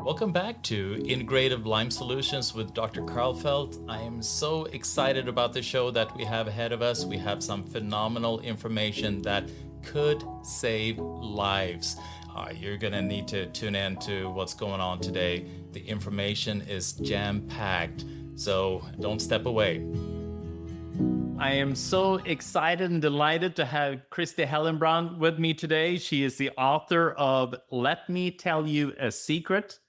Welcome back to Integrative Lyme Solutions with Dr. Karlfeldt. I am so excited about the show that we have ahead of us. We have some phenomenal information that could save lives. You're going to need to tune in to what's going on today. The information is jam-packed, so don't step away. I am so excited and delighted to have Kristi Hellenbrand with me today. She is the author of Let Me Tell You a Secret.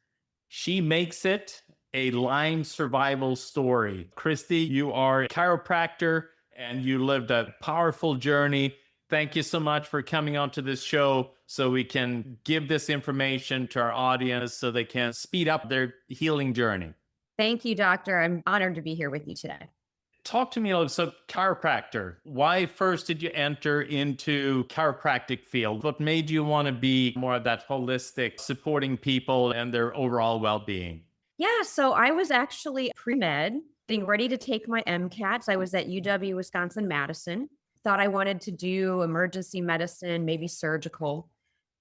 She Makes It a Lyme Survival Story. Kristi, you are a chiropractor and you lived a powerful journey. Thank you so much for coming onto this show so we can give this information to our audience so they can speed up their healing journey. Thank you, doctor. I'm honored to be here with you today. Talk to me a little. So chiropractor, why first did you enter into chiropractic field? What made you want to be more of that holistic, supporting people and their overall well-being? Yeah, so I was actually pre-med, getting ready to take my MCATs. I was at UW Wisconsin-Madison. Thought I wanted to do emergency medicine, maybe surgical.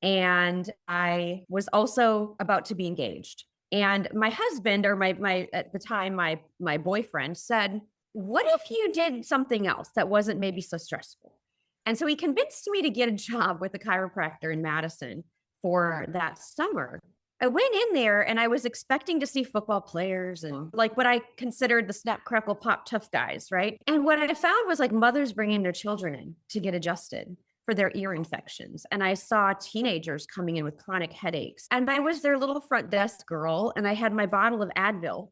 And I was also about to be engaged. And my husband, or my at the time, my boyfriend said, what if you did something else that wasn't maybe so stressful? And so he convinced me to get a job with a chiropractor in Madison for that summer. I went in there and I was expecting to see football players and like what I considered the snap, crackle, pop tough guys, right? And what I found was like mothers bringing their children in to get adjusted for their ear infections. And I saw teenagers coming in with chronic headaches. And I was their little front desk girl. And I had my bottle of Advil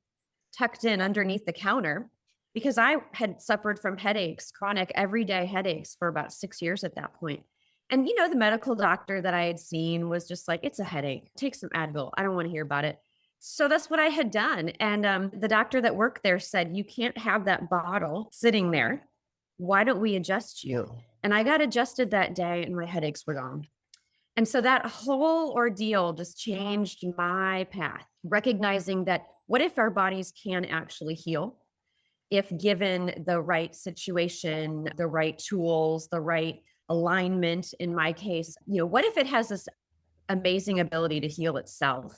tucked in underneath the counter because I had suffered from headaches, chronic everyday headaches for about 6 years at that point. And, you know, the medical doctor that I had seen was just like, it's a headache. Take some Advil. I don't want to hear about it. So that's what I had done. And the doctor that worked there said, you can't have that bottle sitting there. Why don't we adjust you? And I got adjusted that day and my headaches were gone. And so that whole ordeal just changed my path, recognizing that what if our bodies can actually heal? If given the right situation, the right tools, the right alignment, in my case, you know, what if it has this amazing ability to heal itself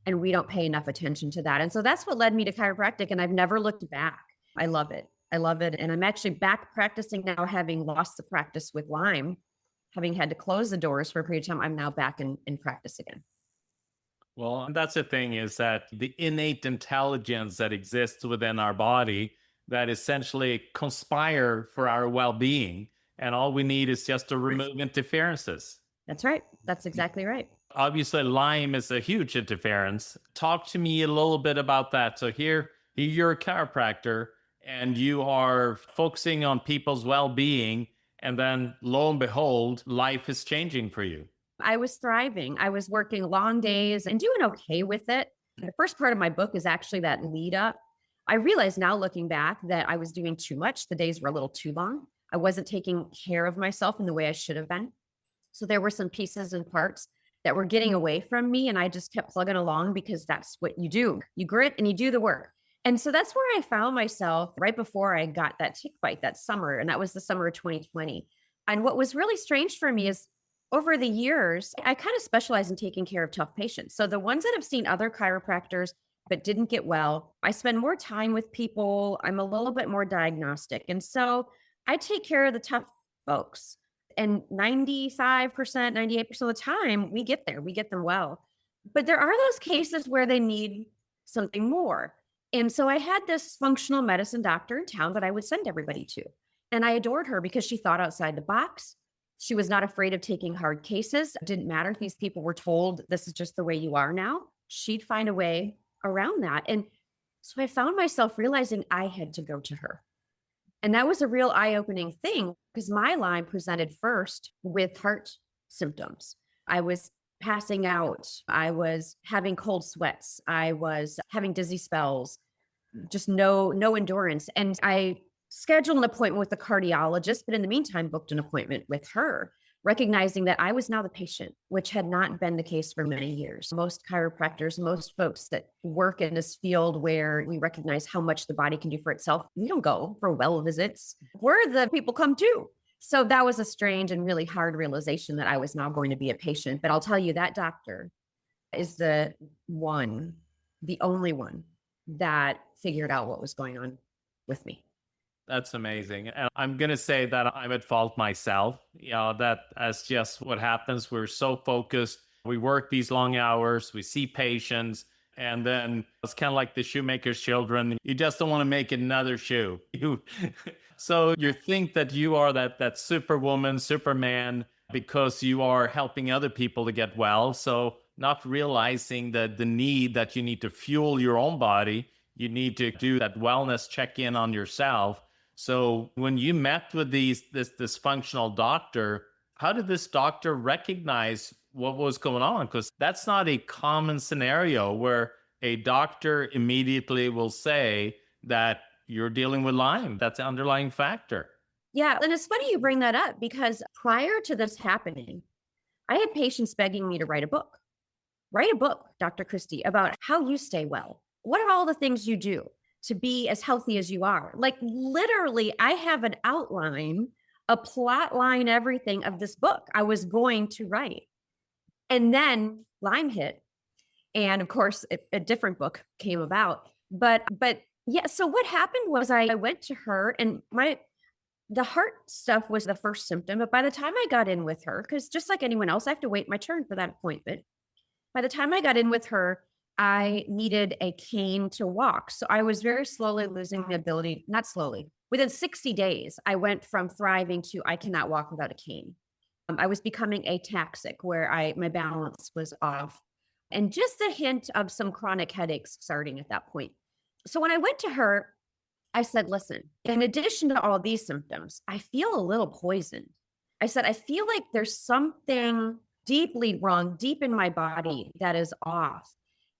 and we don't pay enough attention to that? And so that's what led me to chiropractic, and I've never looked back. I love it. I love it. And I'm actually back practicing now, having lost the practice with Lyme, having had to close the doors for a period of time. I'm now back in practice again. Well, that's the thing, is that the innate intelligence that exists within our body that essentially conspire for our well-being. And all we need is just to remove interferences. That's right. That's exactly right. Obviously, Lyme is a huge interference. Talk to me a little bit about that. So here you're a chiropractor and you are focusing on people's well-being. And then lo and behold, life is changing for you. I was thriving. I was working long days and doing okay with it. The first part of my book is actually that lead up. I realize now, looking back, that I was doing too much. The days were a little too long. I wasn't taking care of myself in the way I should have been. So there were some pieces and parts that were getting away from me. And I just kept plugging along because that's what you do. You grit and you do the work. And so that's where I found myself right before I got that tick bite that summer. And that was the summer of 2020. And what was really strange for me is over the years, I kind of specialize in taking care of tough patients. So the ones that have seen other chiropractors but didn't get well, I spend more time with people. I'm a little bit more diagnostic. And so I take care of the tough folks. And 95%, 98% of the time, we get there, we get them well. But there are those cases where they need something more. And so I had this functional medicine doctor in town that I would send everybody to. And I adored her because she thought outside the box. She was not afraid of taking hard cases. It didn't matter if these people were told, this is just the way you are now. She'd find a way around that. And so I found myself realizing I had to go to her. And that was a real eye-opening thing because my Lyme presented first with heart symptoms. I was passing out. I was having cold sweats. I was having dizzy spells, just no endurance. And I scheduled an appointment with the cardiologist, but in the meantime, booked an appointment with her, recognizing that I was now the patient, which had not been the case for many years. Most chiropractors, most folks that work in this field where we recognize how much the body can do for itself, we don't go for well visits. We're the people come to. So that was a strange and really hard realization that I was now going to be a patient. But I'll tell you, that doctor is the only one that figured out what was going on with me. That's amazing. And I'm going to say that I'm at fault myself. That's just what happens. We're so focused. We work these long hours, we see patients, and then it's kind of like the shoemaker's children. You just don't want to make another shoe. So you think that you are that superwoman, superman, because you are helping other people to get well. So not realizing that the need that you need to fuel your own body, you need to do that wellness check-in on yourself. So when you met with this functional doctor, how did this doctor recognize what was going on? Because that's not a common scenario where a doctor immediately will say that you're dealing with Lyme. That's the underlying factor. Yeah. And it's funny you bring that up because prior to this happening, I had patients begging me to write a book. Write a book, Dr. Kristi, about how you stay well. What are all the things you do to be as healthy as you are? Like literally, I have an outline, a plot line, everything of this book I was going to write. And then Lyme hit. And of course, a different book came about. But yeah, so what happened was I went to her and the heart stuff was the first symptom. But by the time I got in with her, because just like anyone else, I have to wait my turn for that appointment. By the time I got in with her, I needed a cane to walk. So I was very slowly losing the ability, not slowly. Within 60 days, I went from thriving to I cannot walk without a cane. I was becoming ataxic where my balance was off and just a hint of some chronic headaches starting at that point. So when I went to her, I said, listen, in addition to all these symptoms, I feel a little poisoned. I said, I feel like there's something deeply wrong, deep in my body that is off.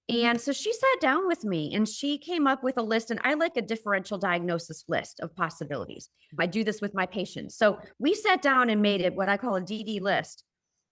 And so she sat down with me and she came up with a list, and I like a differential diagnosis list of possibilities. I do this with my patients. So we sat down and made it what I call a DD list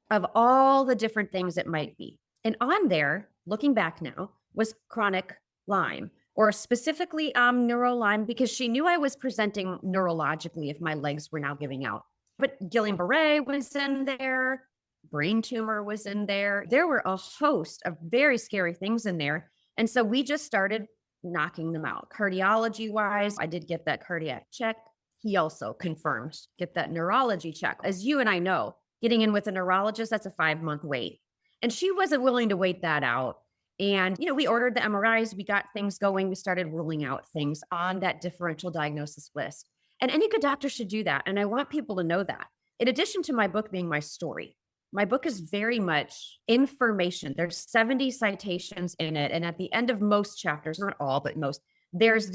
of all the different things it might be. And on there, looking back now, was chronic Lyme, or specifically neuro Lyme, because she knew I was presenting neurologically if my legs were now giving out. But Guillain-Barré was in there. Brain tumor was in there. There were a host of very scary things in there. And so we just started knocking them out. Cardiology wise, I did get that cardiac check. He also confirmed, get that neurology check. As you and I know, getting in with a neurologist, that's a 5-month wait. And she wasn't willing to wait that out. And, we ordered the MRIs, we got things going, we started ruling out things on that differential diagnosis list. And any good doctor should do that. And I want people to know that. In addition to my book being my story, my book is very much information. There's 70 citations in it. And at the end of most chapters, not all, but most, there's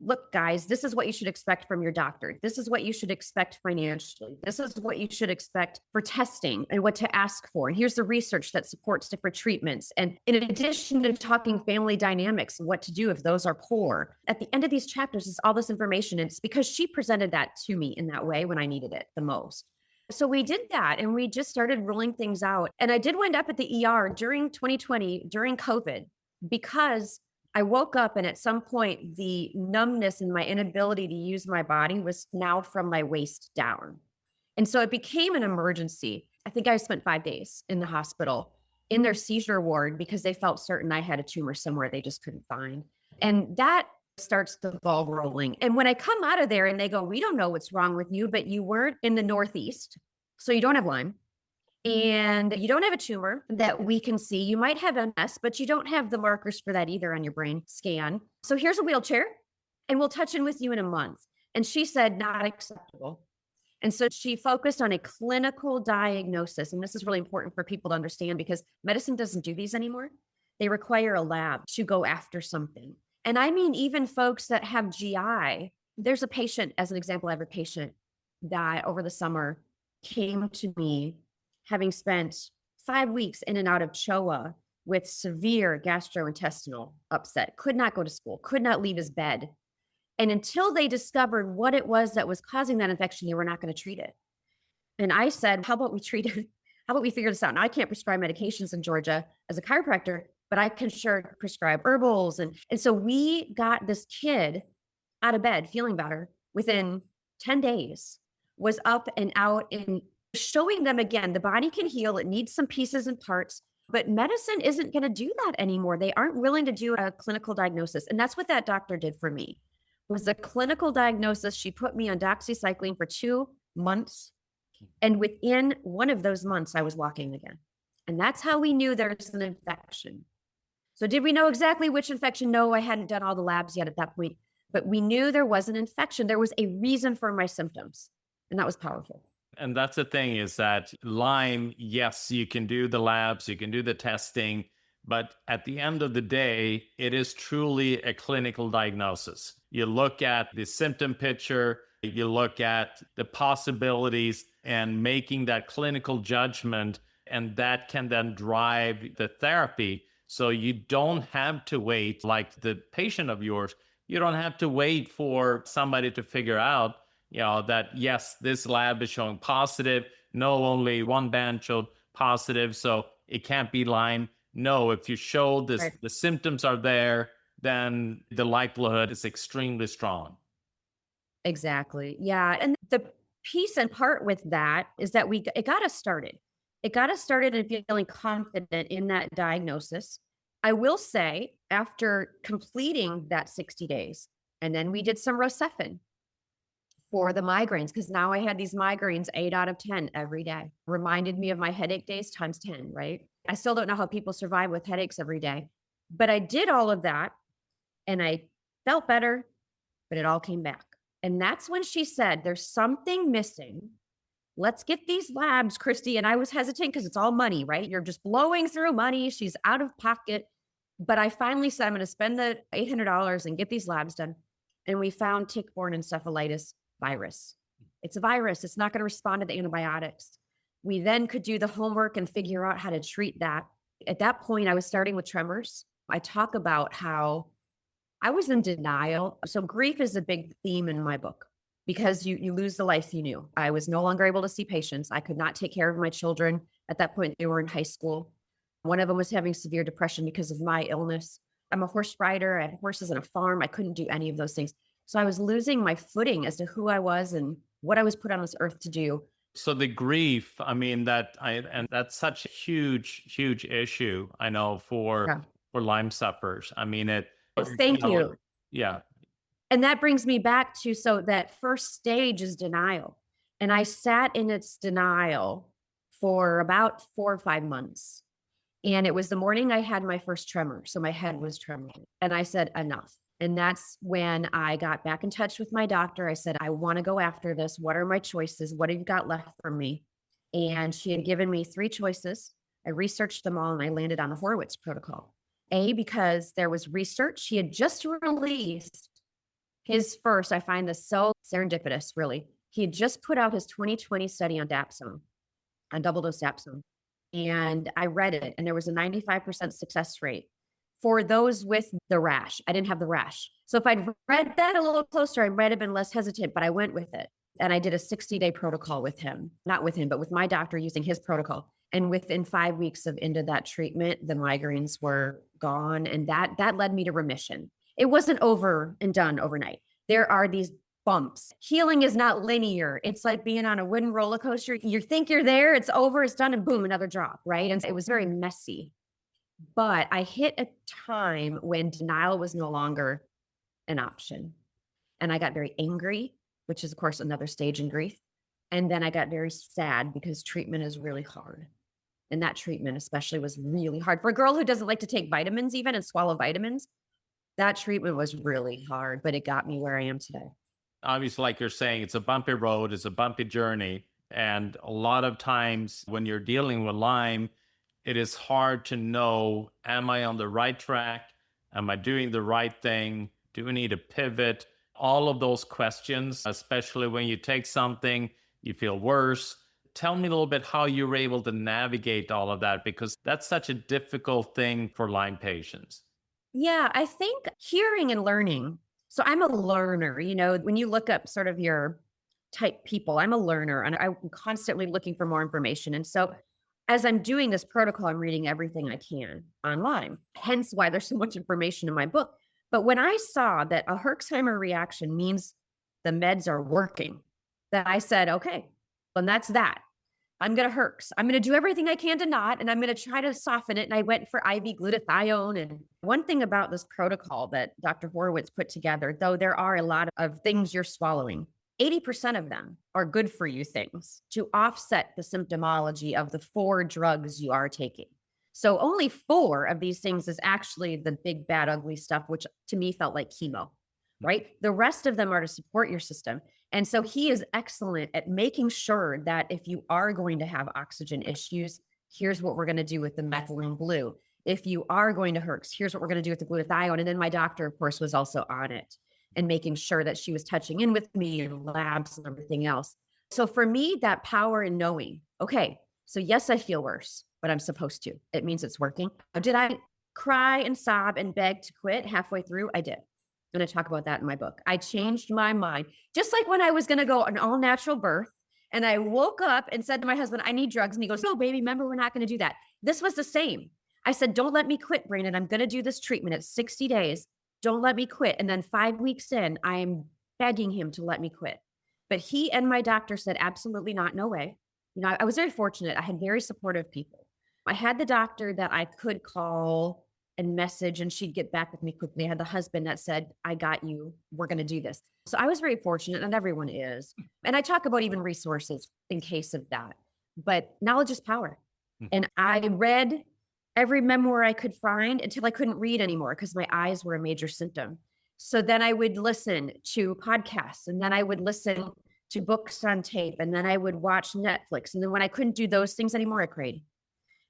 look, guys, this is what you should expect from your doctor. This is what you should expect financially. This is what you should expect for testing and what to ask for. And here's the research that supports different treatments. And in addition to talking family dynamics, what to do if those are poor, at the end of these chapters is all this information. And it's because she presented that to me in that way when I needed it the most. So we did that and we just started ruling things out. And I did wind up at the ER during 2020, during COVID, because I woke up and at some point the numbness and my inability to use my body was now from my waist down. And so it became an emergency. I think I spent 5 days in the hospital in their seizure ward because they felt certain I had a tumor somewhere they just couldn't find. And that starts the ball rolling. And when I come out of there and they go, we don't know what's wrong with you, but you weren't in the Northeast, so you don't have Lyme. And you don't have a tumor that we can see. You might have MS, but you don't have the markers for that either on your brain scan. So here's a wheelchair and we'll touch in with you in a month. And she said, not acceptable. And so she focused on a clinical diagnosis. And this is really important for people to understand because medicine doesn't do these anymore. They require a lab to go after something. And I mean, even folks that have GI, there's a patient, as an example, I have a patient that over the summer came to me having spent 5 weeks in and out of CHOA with severe gastrointestinal upset, could not go to school, could not leave his bed. And until they discovered what it was that was causing that infection, they were not going to treat it. And I said, how about we treat it? How about we figure this out? Now, I can't prescribe medications in Georgia as a chiropractor, but I can sure prescribe herbals. And so we got this kid out of bed, feeling better within 10 days, was up and out and showing them again, the body can heal. It needs some pieces and parts, But medicine isn't going to do that anymore. They aren't willing to do a clinical diagnosis. And that's what that doctor did for me. It was a clinical diagnosis. She put me on doxycycline for 2 months. And within one of those months, I was walking again. And that's how we knew there's an infection. So did we know exactly which infection? No, I hadn't done all the labs yet at that point, but we knew there was an infection. There was a reason for my symptoms, and that was powerful. And that's the thing is that Lyme, yes, you can do the labs, you can do the testing, but at the end of the day, it is truly a clinical diagnosis. You look at the symptom picture, you look at the possibilities and making that clinical judgment, and that can then drive the therapy. So you don't have to wait, like the patient of yours, you don't have to wait for somebody to figure out, that yes, this lab is showing positive. No, only one band showed positive, so it can't be Lyme. No, if you show this, Right. the symptoms are there, then the likelihood is extremely strong. Exactly. Yeah. And the piece and part with that is that it got us started. It got us started in feeling confident in that diagnosis. I will say, after completing that 60 days, and then we did some Rocephin for the migraines, because now I had these migraines 8 out of 10 every day. Reminded me of my headache days times 10, right? I still don't know how people survive with headaches every day, but I did all of that and I felt better, but it all came back. And that's when she said, there's something missing. Let's get these labs, Kristi. And I was hesitant because it's all money, right? You're just blowing through money. She's out of pocket. But I finally said, I'm going to spend the $800 and get these labs done. And we found tick-borne encephalitis virus. It's a virus. It's not going to respond to the antibiotics. We then could do the homework and figure out how to treat that. At that point, I was starting with tremors. I talk about how I was in denial. So grief is a big theme in my book because you lose the life you knew. I was no longer able to see patients. I could not take care of my children. At that point, they were in high school. One of them was having severe depression because of my illness. I'm a horse rider. I had horses on a farm. I couldn't do any of those things. So I was losing my footing as to who I was and what I was put on this earth to do. So the grief, and that's such a huge issue, I know, for Lyme sufferers. Thank you. Yeah. And that brings me back to, so that first stage is denial. And I sat in its denial for about 4 or 5 months. And it was the morning I had my first tremor. So my head was trembling. And I said, enough. And that's when I got back in touch with my doctor. I said, I want to go after this. What are my choices? What have you got left for me? And she had given me 3 choices. I researched them all and I landed on the Horowitz protocol. Because there was research. He had just released his first, I find this so serendipitous, really. He had just put out his 2020 study on dapsone, on double dose dapsone. And I read it, and there was a 95% success rate for those with the rash. I didn't have the rash. So if I'd read that a little closer, I might have been less hesitant, but I went with it. And I did a 60-day protocol with him, not with him, but with my doctor using his protocol. And within 5 weeks of into that treatment, the migraines were gone. And that led me to remission. It wasn't over and done overnight. There are these bumps. Healing is not linear. It's like being on a wooden roller coaster. You think you're there, it's over, it's done, and boom, another drop, right? And it was very messy. But I hit a time when denial was no longer an option. And I got very angry, which is, of course, another stage in grief. And then I got very sad because treatment is really hard. And that treatment especially was really hard. For a girl who doesn't like to take vitamins even and swallow vitamins, that treatment was really hard, but it got me where I am today. Obviously, like you're saying, it's a bumpy road, it's a bumpy journey. And a lot of times when you're dealing with Lyme, it is hard to know, am I on the right track? Am I doing the right thing? Do I need to pivot? All of those questions, especially when you take something, you feel worse. Tell me a little bit how you were able to navigate all of that, because that's such a difficult thing for Lyme patients. Yeah, I think hearing and learning. So I'm a learner, when you look up sort of your type people, I'm a learner and I'm constantly looking for more information. And so as I'm doing this protocol, I'm reading everything I can online, hence why there's so much information in my book. But when I saw that a Herxheimer reaction means the meds are working, then I said, okay, and that's that. I'm going to Herx. I'm going to do everything I can to not, and I'm going to try to soften it. And I went for IV glutathione. And one thing about this protocol that Dr. Horowitz put together, though there are a lot of things you're swallowing, 80% of them are good for you things to offset the symptomology of the 4 drugs you are taking. So only 4 of these things is actually the big, bad, ugly stuff, which to me felt like chemo, right? The rest of them are to support your system. And so he is excellent at making sure that if you are going to have oxygen issues, here's what we're going to do with the methylene blue. If you are going to Herx, here's what we're going to do with the glutathione. And then my doctor, of course, was also on it and making sure that she was touching in with me and labs and everything else. So for me, that power in knowing, okay, so yes, I feel worse, but I'm supposed to. It means it's working. Did I cry and sob and beg to quit halfway through? I did. I'm going to talk about that in my book. I changed my mind. Just like when I was going to go an all natural birth and I woke up and said to my husband, I need drugs. And he goes, no, baby, remember, we're not going to do that. This was the same. I said, don't let me quit, Brandon. I'm going to do this treatment. It's 60 days. Don't let me quit. And then 5 weeks in, I'm begging him to let me quit. But he and my doctor said, absolutely not. No way. You know, I was very fortunate. I had very supportive people. I had the doctor that I could call and message, and she'd get back with me quickly. I had the husband that said, I got you. We're going to do this. So I was very fortunate, and everyone is. And I talk about even resources in case of that. But knowledge is power. And I read every memoir I could find until I couldn't read anymore because my eyes were a major symptom. So then I would listen to podcasts, and then I would listen to books on tape, and then I would watch Netflix. And then when I couldn't do those things anymore, I prayed.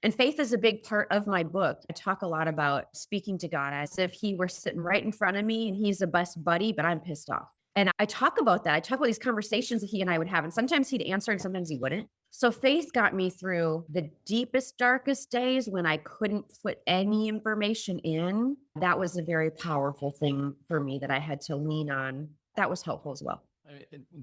And faith is a big part of my book. I talk a lot about speaking to God as if he were sitting right in front of me and he's the best buddy, but I'm pissed off. And I talk about that. I talk about these conversations that he and I would have. And sometimes he'd answer and sometimes he wouldn't. So faith got me through the deepest, darkest days when I couldn't put any information in. That was a very powerful thing for me that I had to lean on. That was helpful as well.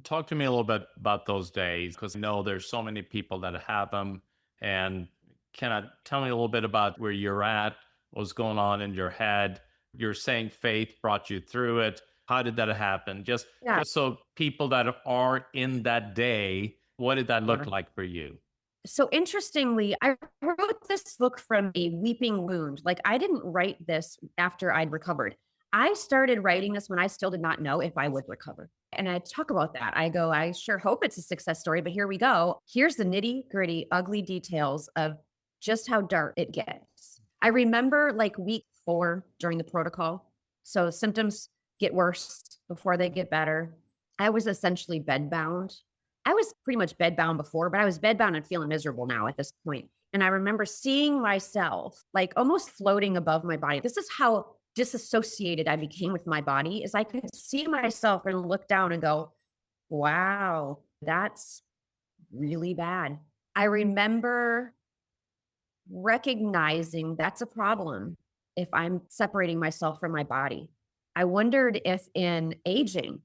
Talk to me a little bit about those days, because I know there's so many people that have them. And can you tell me a little bit about where you're at, what's going on in your head? You're saying faith brought you through it. How did that happen? Just so people that are in that day, what did that look like for you? So interestingly, I wrote this book from a weeping wound. Like I didn't write this after I'd recovered. I started writing this when I still did not know if I would recover. And I talk about that. I go, I sure hope it's a success story, but here we go. Here's the nitty gritty, ugly details of just how dark it gets. I remember like week 4 during the protocol. So symptoms get worse before they get better. I was essentially bedbound. I was pretty much bedbound before, but I was bedbound and feeling miserable now at this point. And I remember seeing myself like almost floating above my body. This is how disassociated I became with my body, is I could see myself and look down and go, wow, that's really bad. I remember recognizing that's a problem if I'm separating myself from my body. I wondered if in aging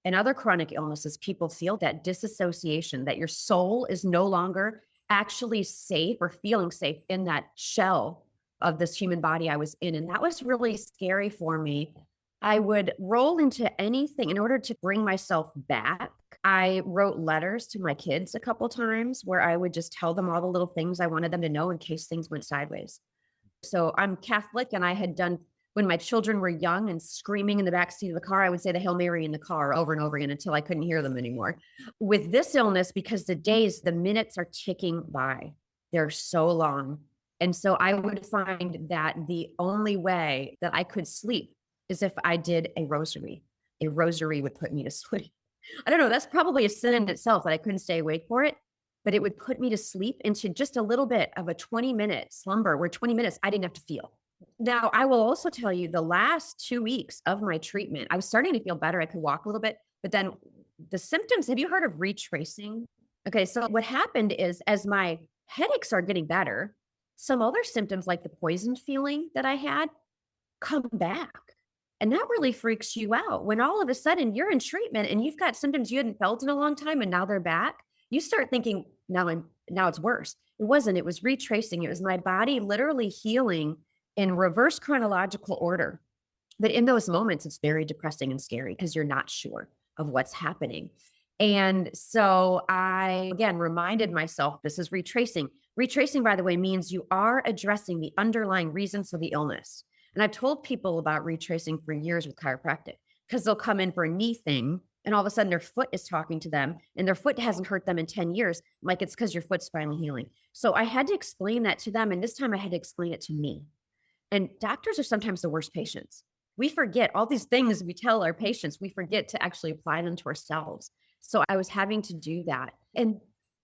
and other chronic illnesses, people feel that disassociation, that your soul is no longer actually safe or feeling safe in that shell of this human body I was in. And that was really scary for me. I would roll into anything in order to bring myself back. I wrote letters to my kids a couple times where I would just tell them all the little things I wanted them to know in case things went sideways. So I'm Catholic, and I had done, when my children were young and screaming in the backseat of the car, I would say the Hail Mary in the car over and over again until I couldn't hear them anymore. With this illness, because the minutes are ticking by, they're so long. And so I would find that the only way that I could sleep is if I did a rosary. A rosary would put me to sleep. I don't know, that's probably a sin in itself that I couldn't stay awake for it, but it would put me to sleep into just a little bit of a 20-minute slumber where 20 minutes I didn't have to feel. Now, I will also tell you the last 2 weeks of my treatment, I was starting to feel better. I could walk a little bit, but then the symptoms, have you heard of retracing? Okay, so what happened is as my headaches are getting better, some other symptoms like the poisoned feeling that I had come back. And that really freaks you out when all of a sudden you're in treatment and you've got symptoms you hadn't felt in a long time and now they're back. You start thinking, now it's worse. It wasn't, it was retracing. It was my body literally healing in reverse chronological order. But in those moments, it's very depressing and scary because you're not sure of what's happening. And so I, again, reminded myself, this is retracing. Retracing, by the way, means you are addressing the underlying reasons of the illness. And I've told people about retracing for years with chiropractic, because they'll come in for a knee thing and all of a sudden their foot is talking to them and their foot hasn't hurt them in 10 years. I'm like, it's because your foot's finally healing. So I had to explain that to them. And this time I had to explain it to me. And doctors are sometimes the worst patients. We forget all these things we tell our patients. We forget to actually apply them to ourselves. So I was having to do that. And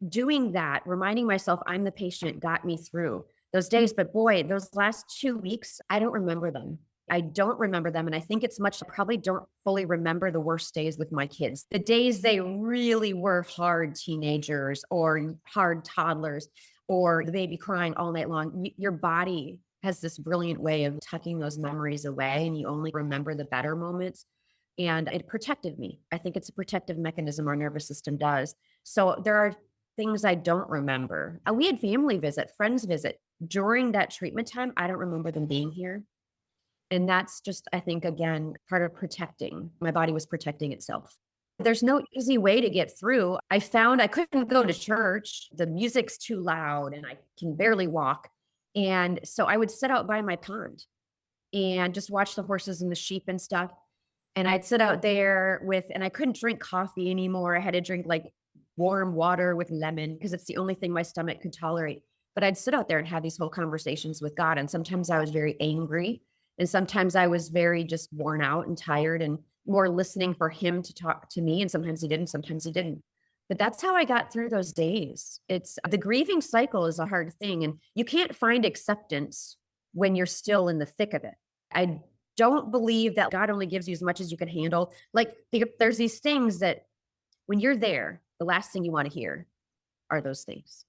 doing that, reminding myself I'm the patient, got me through those days. But boy, those last 2 weeks, I don't remember them. I don't remember them. And I think it's much, I probably don't fully remember the worst days with my kids. The days they really were hard teenagers or hard toddlers or the baby crying all night long. Your body has this brilliant way of tucking those memories away, and you only remember the better moments. And it protected me. I think it's a protective mechanism our nervous system does. So there are things I don't remember. We had family visit, friends visit during that treatment time. I don't remember them being here. And that's just, I think, again, part of protecting. My body was protecting itself. There's no easy way to get through. I found I couldn't go to church. The music's too loud and I can barely walk. And so I would sit out by my pond and just watch the horses and the sheep and stuff. And I'd sit out there and I couldn't drink coffee anymore. I had to drink like warm water with lemon because it's the only thing my stomach could tolerate. But I'd sit out there and have these whole conversations with God. And sometimes I was very angry. And sometimes I was very just worn out and tired and more listening for him to talk to me. And sometimes he didn't, sometimes he didn't. But that's how I got through those days. It's the grieving cycle is a hard thing. And you can't find acceptance when you're still in the thick of it. I don't believe that God only gives you as much as you can handle. Like there's these things that when you're there, the last thing you want to hear are those things.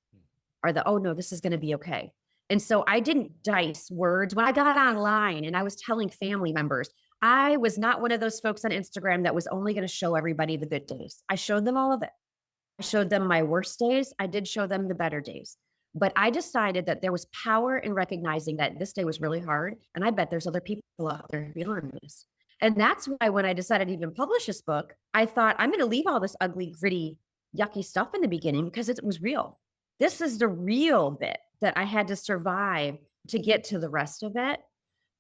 Are the, oh no, this is going to be okay. And so I didn't dice words. When I got online and I was telling family members, I was not one of those folks on Instagram that was only going to show everybody the good days. I showed them all of it. I showed them my worst days. I did show them the better days. But I decided that there was power in recognizing that this day was really hard. And I bet there's other people out there feeling this. And that's why when I decided to even publish this book, I thought I'm going to leave all this ugly, gritty, yucky stuff in the beginning because it was real. This is the real bit that I had to survive to get to the rest of it.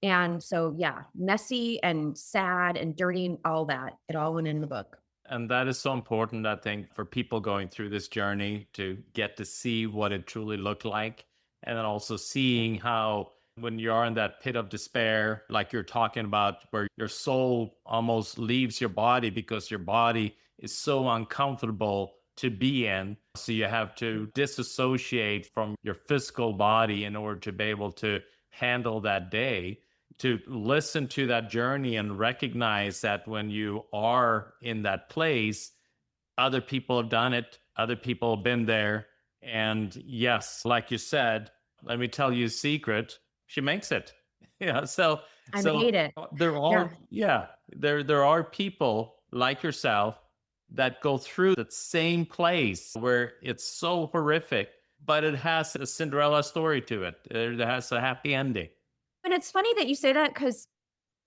And so, yeah, messy and sad and dirty and all that, it all went in the book. And that is so important, I think, for people going through this journey to get to see what it truly looked like. And then also seeing how when you're in that pit of despair, like you're talking about, where your soul almost leaves your body because your body is so uncomfortable to be in. So you have to disassociate from your physical body in order to be able to handle that day, to listen to that journey and recognize that when you are in that place, other people have done it, other people have been there. And yes, like you said, let me tell you a secret, she makes it. Yeah. So I made it. There are people like yourself that go through that same place where it's so horrific, but it has a Cinderella story to it. It has a happy ending. And it's funny that you say that because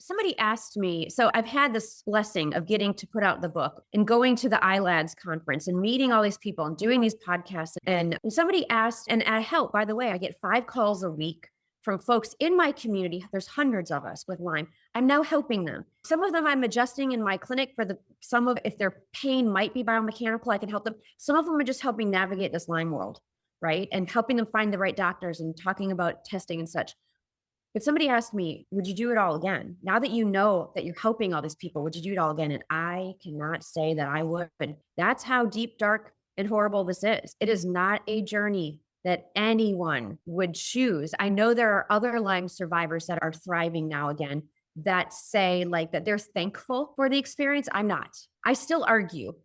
somebody asked me, so I've had this blessing of getting to put out the book and going to the iLads conference and meeting all these people and doing these podcasts. And somebody asked, and I help, by the way, I get 5 calls a week from folks in my community. There's hundreds of us with Lyme. I'm now helping them. Some of them I'm adjusting in my clinic if their pain might be biomechanical, I can help them. Some of them are just helping navigate this Lyme world, right? And helping them find the right doctors and talking about testing and such. But somebody asked me, would you do it all again? Now that you know that you're helping all these people, would you do it all again? And I cannot say that I would. That's how deep, dark, and horrible this is. It is not a journey that anyone would choose. I know there are other Lyme survivors that are thriving now again that say like that they're thankful for the experience. I'm not. I still argue.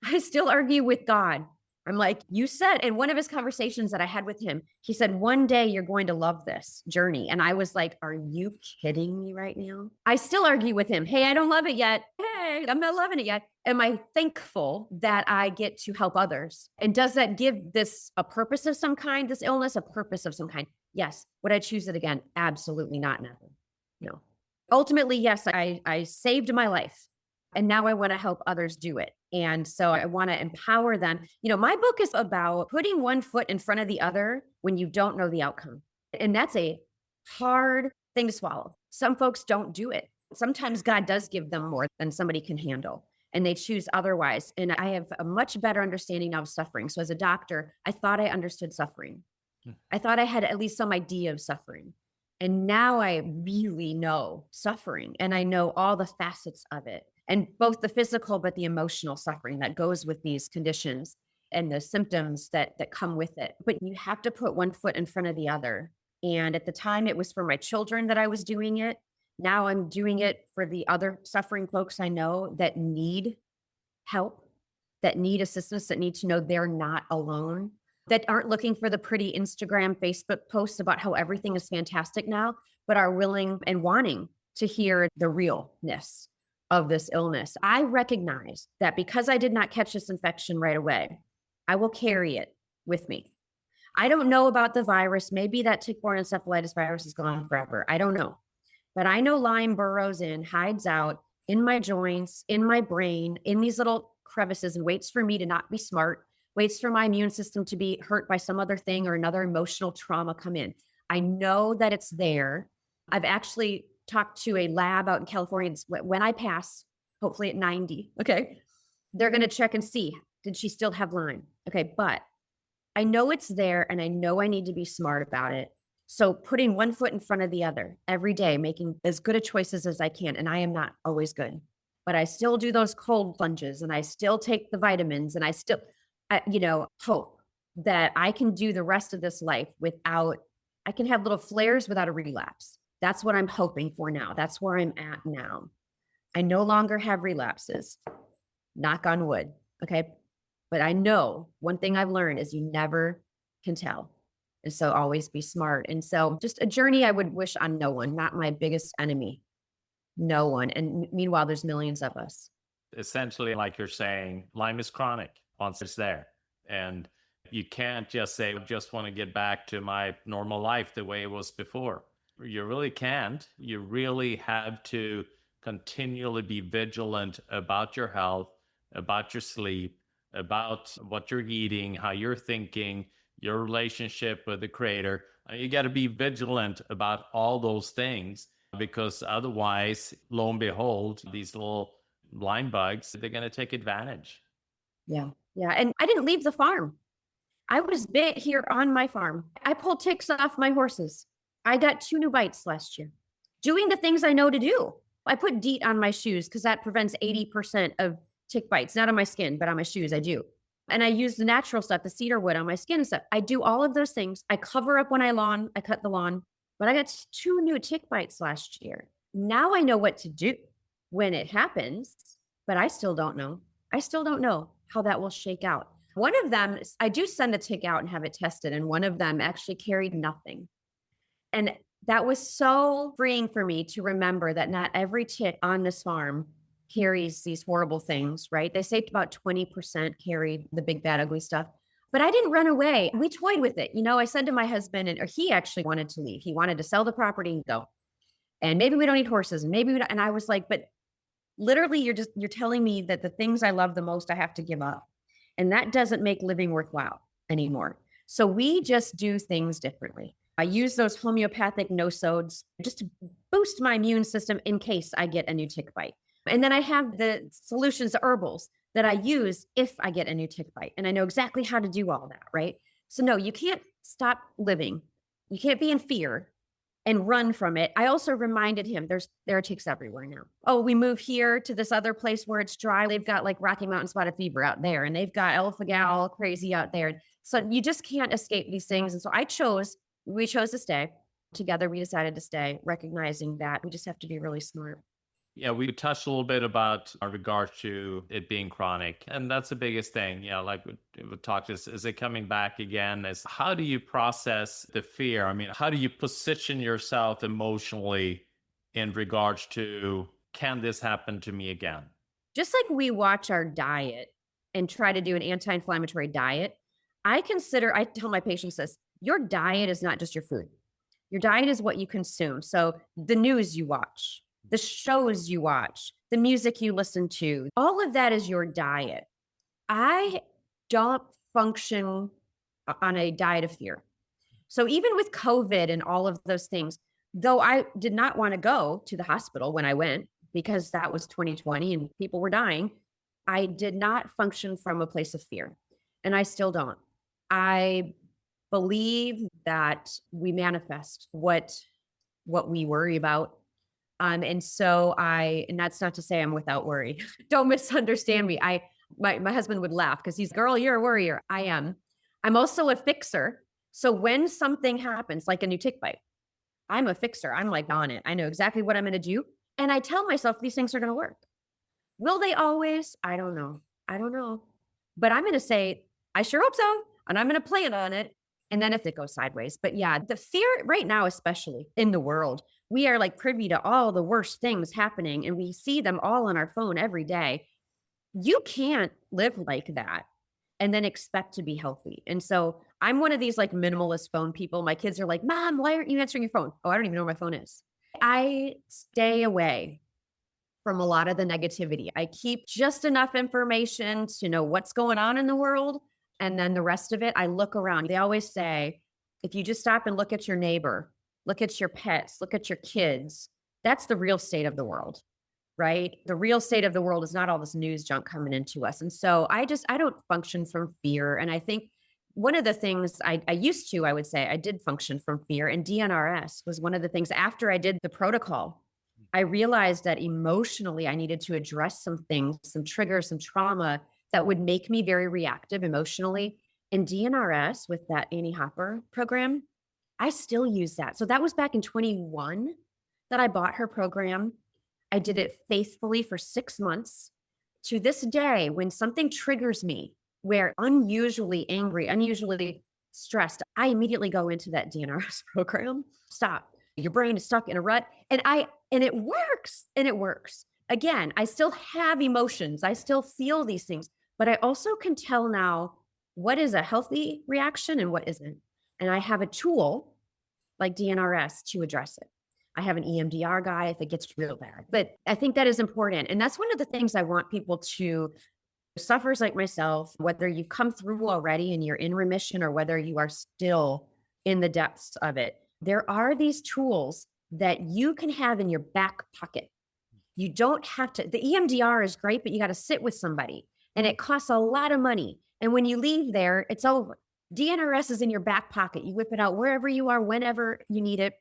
With God. I'm like, you said in one of his conversations that I had with him, he said, one day you're going to love this journey. And I was like, are you kidding me right now? I still argue with him. Hey, I don't love it yet. Hey, I'm not loving it yet. Am I thankful that I get to help others? And does that give this a purpose of some kind, this illness, a purpose of some kind? Yes. Would I choose it again? Absolutely not. Never. No. Ultimately, yes, I saved my life. And now I want to help others do it. And so I want to empower them. My book is about putting one foot in front of the other when you don't know the outcome. And that's a hard thing to swallow. Some folks don't do it. Sometimes God does give them more than somebody can handle, and they choose otherwise. And I have a much better understanding of suffering. So as a doctor, I thought I understood suffering. I thought I had at least some idea of suffering. And now I really know suffering, and I know all the facets of it, and both the physical, but the emotional suffering that goes with these conditions and the symptoms that come with it. But you have to put one foot in front of the other. And at the time, it was for my children that I was doing it. Now I'm doing it for the other suffering folks I know that need help, that need assistance, that need to know they're not alone, that aren't looking for the pretty Instagram, Facebook posts about how everything is fantastic now, but are willing and wanting to hear the realness of this illness. I recognize that because I did not catch this infection right away, I will carry it with me. I don't know about the virus. Maybe that tick-borne encephalitis virus is gone forever. I don't know. But I know Lyme burrows in, hides out in my joints, in my brain, in these little crevices, and waits for me to not be smart, waits for my immune system to be hurt by some other thing or another emotional trauma come in. I know that it's there. I've actually talked to a lab out in California. When I pass, hopefully at 90, okay, they're going to check and see, did she still have Lyme? Okay, but I know it's there, and I know I need to be smart about it. So putting one foot in front of the other every day, making as good a choices as I can. And I am not always good, but I still do those cold plunges, and I still take the vitamins, and I still, hope that I can do the rest of this life I can have little flares without a relapse. That's what I'm hoping for now. That's where I'm at now. I no longer have relapses, knock on wood. Okay. But I know one thing I've learned is you never can tell. And so always be smart. And so just a journey I would wish on no one, not my biggest enemy, no one. And meanwhile, there's millions of us. Essentially, like you're saying, Lyme is chronic once it's there. And you can't just say, I just want to get back to my normal life the way it was before. You really can't. You really have to continually be vigilant about your health, about your sleep, about what you're eating, how you're thinking, your relationship with the creator. You got to be vigilant about all those things, because otherwise, lo and behold, these little Lyme bugs, they're going to take advantage. Yeah. Yeah. And I didn't leave the farm. I was bit here on my farm. I pulled ticks off my horses. I got 2 new bites last year, doing the things I know to do. I put DEET on my shoes because that prevents 80% of tick bites, not on my skin, but on my shoes. I do. And I use the natural stuff, the cedar wood on my skin and stuff. I do all of those things. I cover up when I cut the lawn, but I got 2 new tick bites last year. Now I know what to do when it happens, but I still don't know. I still don't know how that will shake out. One of them, I do send a tick out and have it tested, and one of them actually carried nothing. And that was so freeing for me to remember that not every tick on this farm carries these horrible things, right? They say about 20% carried the big, bad, ugly stuff. But I didn't run away. We toyed with it. I said to my husband, or he actually wanted to leave. He wanted to sell the property and go. And maybe we don't need horses. And maybe we don't. And I was like, but literally, you're telling me that the things I love the most, I have to give up. And that doesn't make living worthwhile anymore. So we just do things differently. I use those homeopathic nosodes just to boost my immune system in case I get a new tick bite. And then I have the solutions, the herbals that I use if I get a new tick bite. And I know exactly how to do all that, right? So no, you can't stop living. You can't be in fear and run from it. I also reminded him there are ticks everywhere now. Oh, we move here to this other place where it's dry. They've got like Rocky Mountain spotted fever out there, and they've got alpha-gal crazy out there. So you just can't escape these things. And so we chose to stay together. We decided to stay, recognizing that we just have to be really smart. Yeah, we touched a little bit about in regards to it being chronic, and that's the biggest thing. Like we talked, is it coming back again? Is how do you process the fear? I mean, how do you position yourself emotionally in regards to, can this happen to me again? Just like we watch our diet and try to do an anti-inflammatory diet, I tell my patients this, your diet is not just your food. Your diet is what you consume. So the news you watch, the shows you watch, the music you listen to, all of that is your diet. I don't function on a diet of fear. So even with COVID and all of those things, though I did not want to go to the hospital when I went because that was 2020 and people were dying, I did not function from a place of fear. And I still don't. I believe that we manifest what we worry about. And that's not to say I'm without worry. Don't misunderstand me. My husband would laugh because he's, girl, you're a worrier. I am. I'm also a fixer. So when something happens, like a new tick bite, I'm a fixer. I'm like on it. I know exactly what I'm going to do. And I tell myself these things are going to work. Will they always? I don't know. But I'm going to say, I sure hope so. And I'm going to plan on it. And then if it goes sideways. But yeah, the fear right now, especially in the world, we are like privy to all the worst things happening. And we see them all on our phone every day. You can't live like that and then expect to be healthy. And so I'm one of these like minimalist phone people. My kids are like, Mom, why aren't you answering your phone? Oh, I don't even know where my phone is. I stay away from a lot of the negativity. I keep just enough information to know what's going on in the world. And then the rest of it, I look around. They always say, if you just stop and look at your neighbor, look at your pets, look at your kids, that's the real state of the world, right? The real state of the world is not all this news junk coming into us. And so I don't function from fear. And I think one of the things I would say I did function from fear, and DNRS was one of the things after I did the protocol. I realized that emotionally I needed to address some things, some triggers, some trauma that would make me very reactive emotionally. And DNRS with that Annie Hopper program, I still use that. So that was back in 21 that I bought her program. I did it faithfully for 6 months. To this day, when something triggers me, where unusually angry, unusually stressed, I immediately go into that DNRS program. Stop. Your brain is stuck in a rut. And it works. And it works. Again, I still have emotions. I still feel these things, but I also can tell now what is a healthy reaction and what isn't. And I have a tool like DNRS to address it. I have an EMDR guy if it gets real bad, but I think that is important. And that's one of the things I want people to, sufferers like myself, whether you've come through already and you're in remission or whether you are still in the depths of it, there are these tools that you can have in your back pocket. You don't have to, the EMDR is great, but you got to sit with somebody and it costs a lot of money. And when you leave there, it's over. DNRS is in your back pocket. You whip it out wherever you are, whenever you need it.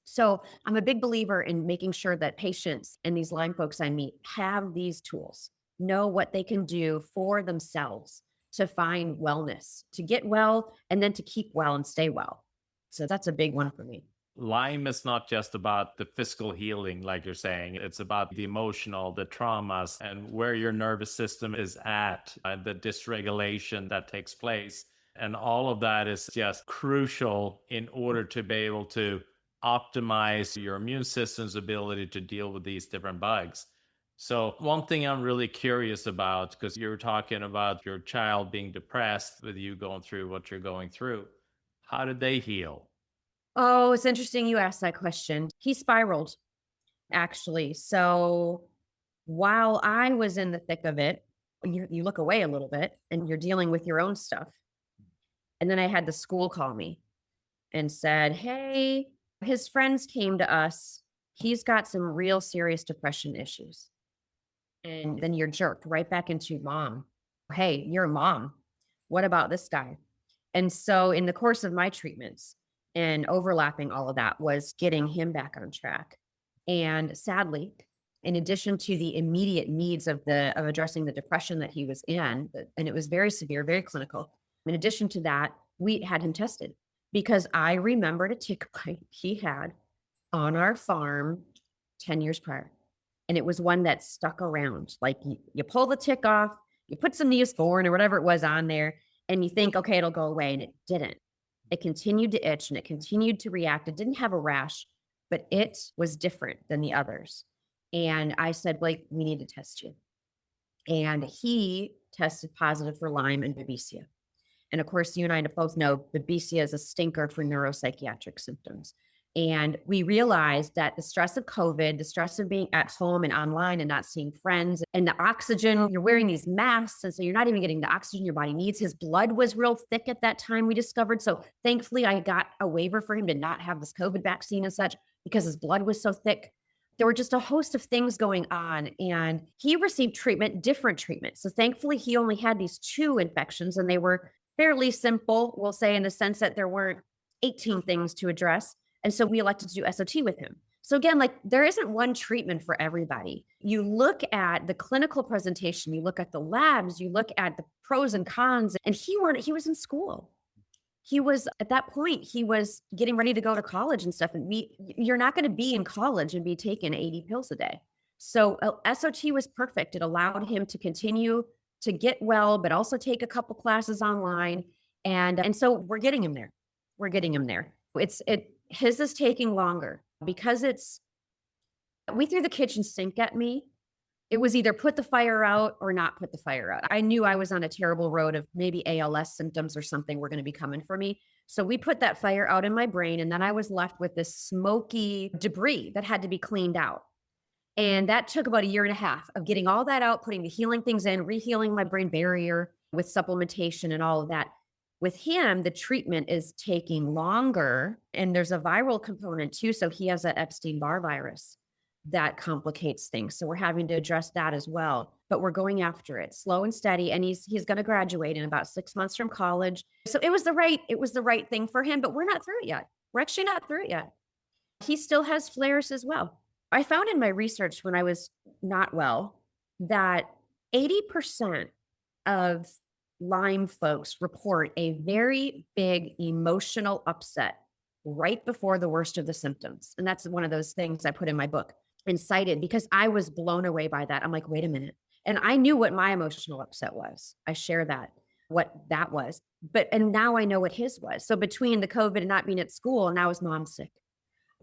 So I'm a big believer in making sure that patients and these Lyme folks I meet have these tools, know what they can do for themselves to find wellness, to get well, and then to keep well and stay well. So that's a big one for me. Lyme is not just about the physical healing, like you're saying. It's about the emotional, the traumas, and where your nervous system is at, and the dysregulation that takes place. And all of that is just crucial in order to be able to optimize your immune system's ability to deal with these different bugs. So one thing I'm really curious about, because you're talking about your child being depressed with you going through what you're going through, how did they heal? Oh, it's interesting you asked that question. He spiraled, actually. So while I was in the thick of it, you look away a little bit and you're dealing with your own stuff. And then I had the school call me and said, hey, his friends came to us. He's got some real serious depression issues. And then you're jerked right back into mom. Hey, you're a mom. What about this guy? And so in the course of my treatments and overlapping all of that was getting him back on track. And sadly, in addition to the immediate needs of addressing the depression that he was in, and it was very severe, very clinical. In addition to that, we had him tested because I remembered a tick bite he had on our farm 10 years prior. And it was one that stuck around. Like you pull the tick off, you put some Neosporin or whatever it was on there, and you think, okay, it'll go away. And it didn't. It continued to itch and it continued to react. It didn't have a rash, but it was different than the others. And I said, Blake, we need to test you. And he tested positive for Lyme and Babesia. And of course, you and I both know Babesia is a stinker for neuropsychiatric symptoms. And we realized that the stress of COVID, the stress of being at home and online and not seeing friends, and the oxygen, you're wearing these masks. And so you're not even getting the oxygen your body needs. His blood was real thick at that time, we discovered. So thankfully, I got a waiver for him to not have this COVID vaccine and such because his blood was so thick. There were just a host of things going on. And he received treatment, different treatment. So thankfully, he only had these 2 infections, and they were fairly simple, we'll say, in the sense that there weren't 18 things to address. And so we elected to do SOT with him. So again, like, there isn't one treatment for everybody. You look at the clinical presentation, you look at the labs, you look at the pros and cons, and he was in school. He was, at that point, he was getting ready to go to college and stuff. And you're not going to be in college and be taking 80 pills a day. So SOT was perfect. It allowed him to continue to get well, but also take a couple classes online. And so we're getting him there. We're getting him there. His is taking longer because we threw the kitchen sink at me. It was either put the fire out or not put the fire out. I knew I was on a terrible road of maybe ALS symptoms or something were going to be coming for me. So we put that fire out in my brain, and then I was left with this smoky debris that had to be cleaned out. And that took about 1.5 years of getting all that out, putting the healing things in, rehealing my brain barrier with supplementation and all of that. With him, the treatment is taking longer, and there's a viral component too. So he has an Epstein-Barr virus that complicates things. So we're having to address that as well. But we're going after it slow and steady. And he's going to graduate in about 6 months from college. So it was the right thing for him, but we're not through it yet. We're actually not through it yet. He still has flares as well. I found in my research when I was not well that 80% of Lyme folks report a very big emotional upset right before the worst of the symptoms. And that's one of those things I put in my book and cited because I was blown away by that. I'm like, wait a minute. And I knew what my emotional upset was. I share that, what that was. And now I know what his was. So between the COVID and not being at school, and now his mom's sick.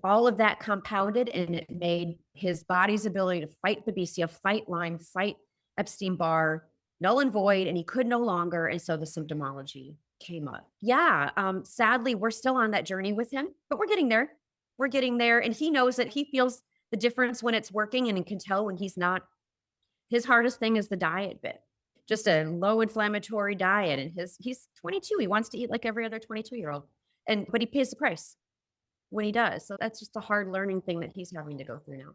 All of that compounded, and it made his body's ability to fight the BCF, fight Lyme, fight Epstein-Barr, null and void, and he could no longer. And so the symptomology came up. Yeah. Sadly, we're still on that journey with him, but we're getting there. We're getting there. And he knows that he feels the difference when it's working, and he can tell when he's not. His hardest thing is the diet bit, just a low inflammatory diet. And he's 22. He wants to eat like every other 22-year-old, but he pays the price when he does. So that's just a hard learning thing that he's having to go through now.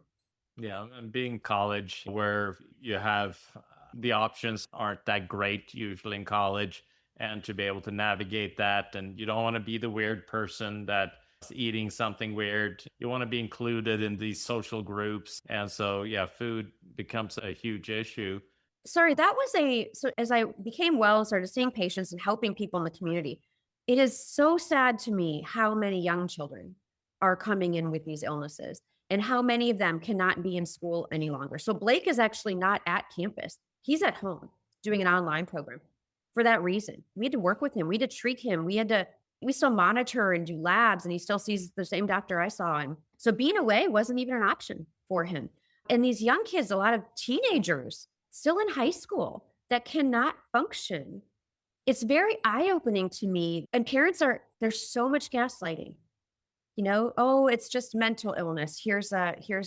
Yeah. And being college where you have the options aren't that great usually in college, and to be able to navigate that, and you don't want to be the weird person that's eating something weird. You want to be included in these social groups. And so, yeah, food becomes a huge issue. Sorry, so as I became well and started seeing patients and helping people in the community, it is so sad to me how many young children are coming in with these illnesses and how many of them cannot be in school any longer. So Blake is actually not at campus. He's at home doing an online program for that reason. We had to work with him. We had to treat him. We still monitor and do labs, and he still sees the same doctor I saw him. So being away wasn't even an option for him. And these young kids, a lot of teenagers still in high school that cannot function. It's very eye-opening to me. And parents there's so much gaslighting. Oh, it's just mental illness. Here's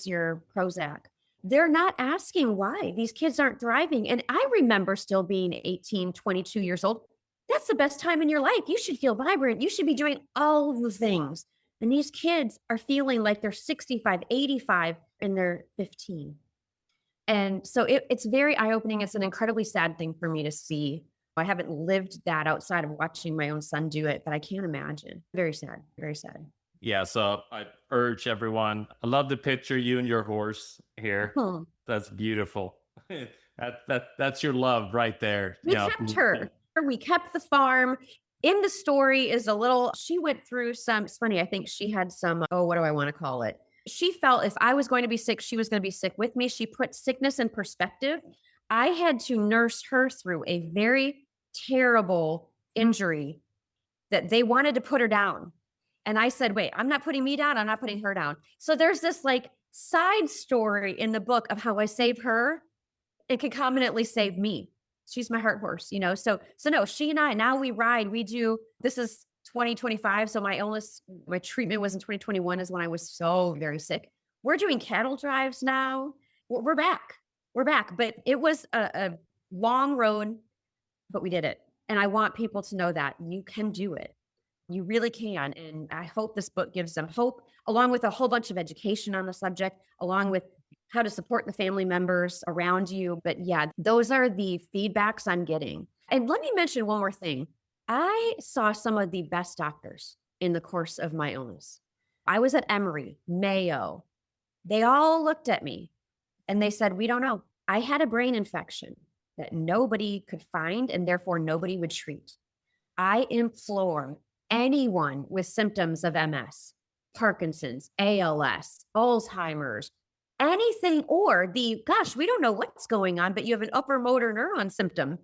your Prozac. They're not asking why these kids aren't thriving. And I remember still being 18, 22 years old. That's the best time in your life. You should feel vibrant. You should be doing all the things. And these kids are feeling like they're 65, 85, and they're 15. And so it's very eye-opening. It's an incredibly sad thing for me to see. I haven't lived that outside of watching my own son do it, but I can't imagine. Very sad, very sad. Yeah, so I urge everyone. I love the picture, you and your horse here. That's beautiful. That's your love right there. We kept her. We kept the farm. In the story is she went through it's funny, I think she had some, what do I want to call it? She felt if I was going to be sick, she was going to be sick with me. She put sickness in perspective. I had to nurse her through a very terrible injury that they wanted to put her down. And I said, wait, I'm not putting me down. I'm not putting her down. So there's this side story in the book of how I saved her and concomitantly saved me. She's my heart horse, So no, she and I, now we ride, this is 2025. So my treatment was in 2021 is when I was so very sick. We're doing cattle drives now. We're back. We're back. But it was a long road, but we did it. And I want people to know that you can do it. You really can. And I hope this book gives them hope, along with a whole bunch of education on the subject, along with how to support the family members around you. But yeah, those are the feedbacks I'm getting. And let me mention one more thing. I saw some of the best doctors in the course of my illness. I was at Emory, Mayo. They all looked at me and they said, we don't know. I had a brain infection that nobody could find and therefore nobody would treat. I implore anyone with symptoms of MS, Parkinson's, ALS, Alzheimer's, anything, or we don't know what's going on, but you have an upper motor neuron symptom.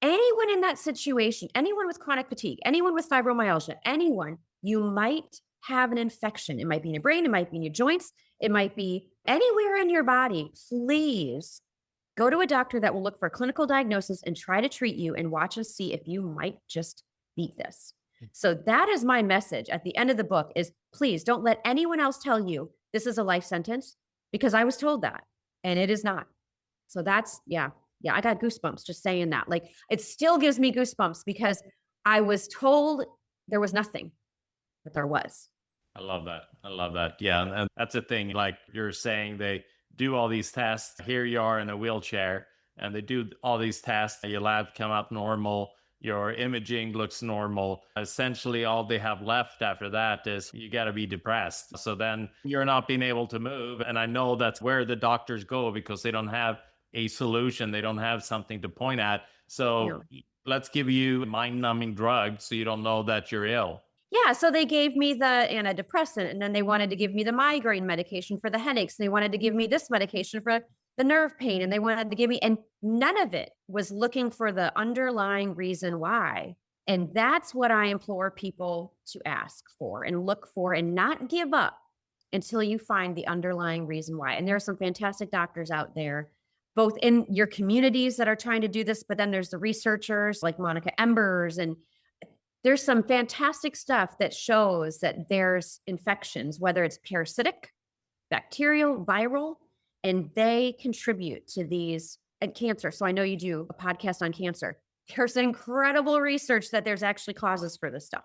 Anyone in that situation, anyone with chronic fatigue, anyone with fibromyalgia, anyone, you might have an infection. It might be in your brain, it might be in your joints, it might be anywhere in your body. Please go to a doctor that will look for a clinical diagnosis and try to treat you and watch and see if you might just beat this. So that is my message at the end of the book is please don't let anyone else tell you this is a life sentence, because I was told that and it is not. So that's, yeah, I got goosebumps just saying that. Like it still gives me goosebumps because I was told there was nothing, but there was. I love that. Yeah. And that's the thing. Like you're saying, they do all these tests. Here you are in a wheelchair and they do all these tests. Your lab come up normal. Your imaging looks normal. Essentially, all they have left after that is you got to be depressed. So then you're not being able to move. And I know that's where the doctors go because they don't have a solution. They don't have something to point at. So let's give you a mind-numbing drug so you don't know that you're ill. Yeah, so they gave me the antidepressant and then they wanted to give me the migraine medication for the headaches. They wanted to give me this medication for the nerve pain and they wanted to give me, and none of it was looking for the underlying reason why. And that's what I implore people to ask for and look for and not give up until you find the underlying reason why. And there are some fantastic doctors out there, both in your communities that are trying to do this, but then there's the researchers like Monica Embers, and there's some fantastic stuff that shows that there's infections, whether it's parasitic, bacterial, viral, and they contribute to these and cancer. So I know you do a podcast on cancer. There's incredible research that there's actually causes for this stuff.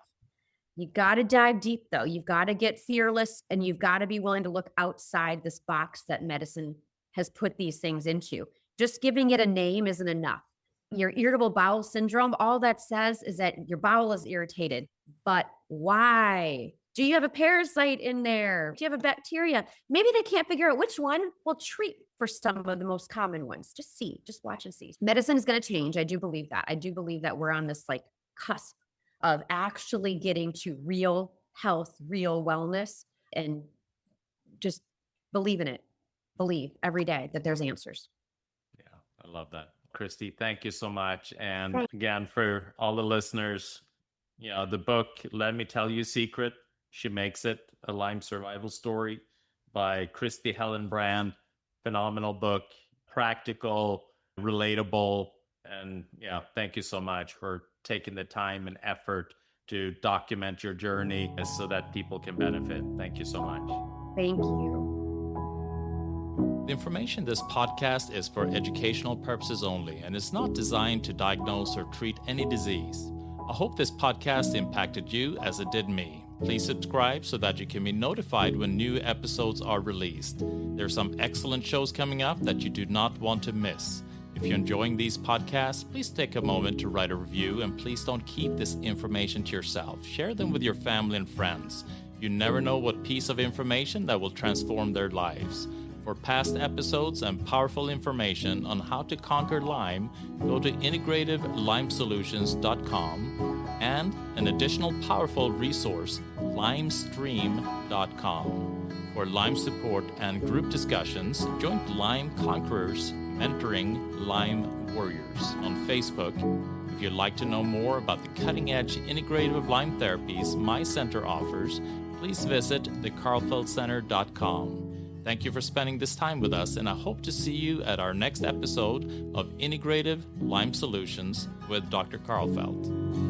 You got to dive deep though. You've got to get fearless and you've got to be willing to look outside this box that medicine has put these things into. Just giving it a name isn't enough. Your irritable bowel syndrome, all that says is that your bowel is irritated. But why? Do you have a parasite in there? Do you have a bacteria? Maybe they can't figure out which one. Well, treat for some of the most common ones. Just watch and see. Medicine is going to change. I do believe that. I do believe that we're on this like cusp of actually getting to real health, real wellness, and just believe in it. Believe every day that there's answers. Yeah, I love that. Kristi, thank you so much. And again, for all the listeners, the book, Let Me Tell You a Secret, She Makes It, a Lyme Survival Story by Kristi Hellenbrand. Phenomenal book, practical, relatable. And thank you so much for taking the time and effort to document your journey so that people can benefit. Thank you so much. Thank you. The information in this podcast is for educational purposes only and is not designed to diagnose or treat any disease. I hope this podcast impacted you as it did me. Please subscribe so that you can be notified when new episodes are released. There are some excellent shows coming up that you do not want to miss. If you're enjoying these podcasts, please take a moment to write a review and please don't keep this information to yourself. Share them with your family and friends. You never know what piece of information that will transform their lives. For past episodes and powerful information on how to conquer Lyme, go to integrativelimesolutions.com and an additional powerful resource, limestream.com. For Lyme support and group discussions, join Lyme Conquerors Mentoring Lyme Warriors on Facebook. If you'd like to know more about the cutting-edge integrative Lyme therapies my center offers, please visit thekarlfeldcenter.com. Thank you for spending this time with us, and I hope to see you at our next episode of Integrative Lyme Solutions with Dr. Karlfeldt.